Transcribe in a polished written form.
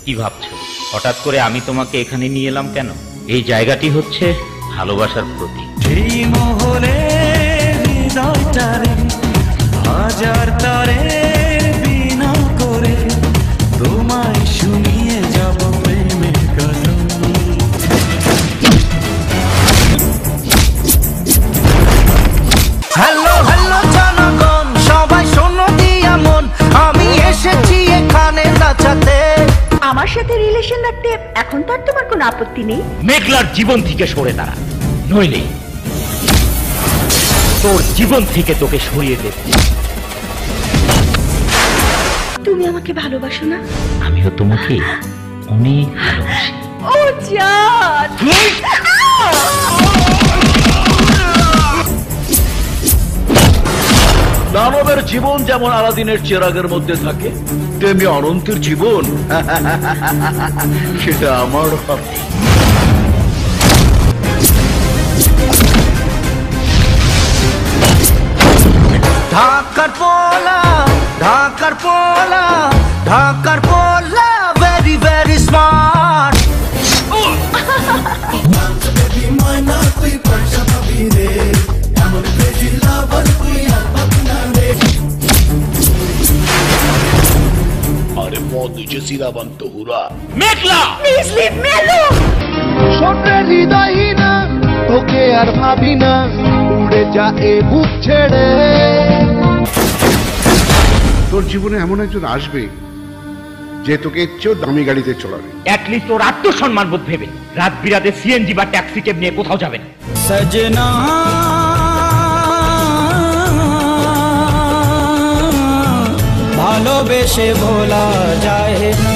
কি ভাবছো হঠাৎ করে আমি তোমাকে এখানে নিয়ে এলাম কেন? এই জায়গাটি হচ্ছে ভালোবাসার প্রতীক। সেই মহলে হৃদয়টারে হাজার তারে বিনা করে তোমায় শুনিয়ে যাব প্রেমের কথা। হ্যালো হ্যালো জনগণ, সবাই শোনো দিয়া মন, আমি এসেছি এখানে নাচাতে। আমার সাথে রিলেশন রাখতে এখন তো আর তোমার কোনো আপত্তি নেই? মেঘলার জীবন থেকে সরে দাঁড়া, নইলে তোর জীবন থেকে তোকে সরিয়ে দেব। তুমি আমাকে ভালোবাসো না? আমিও তোমাকে অনেক ভালোবাসি। ও জান, দানবের জীবন যেমন আলাদিনের চেরাগের মধ্যে থাকে, তেমনি অনন্তের জীবন সেটা আমার হবে। ঢাকার পোলা, ঢাকার পোলা, ঢাকার পোলা, ভেরি ভেরি স্মার্ট। আরে মদ জেসিরা বান্ত হুরা মেঘলা প্লিজ লিভ মি অ্যালোন। ছোট্ট হৃদয়হীনা, তোকে আর ভাবি না, উড়ে যা এ বুক ছেড়ে। তোর জীবনে এমন একজন আসবে যে তোকে চেয়েও দামি গাড়িতে চড়াবে। অ্যাটলিস্ট ওর আত্মসম্মান বোধ ভেবে রাত বিরাতে সিএনজি বা ট্যাক্সি ক্যাব নিয়ে কোথাও যাবেন। সজনা ভালোবেসে ভোলা যায় না।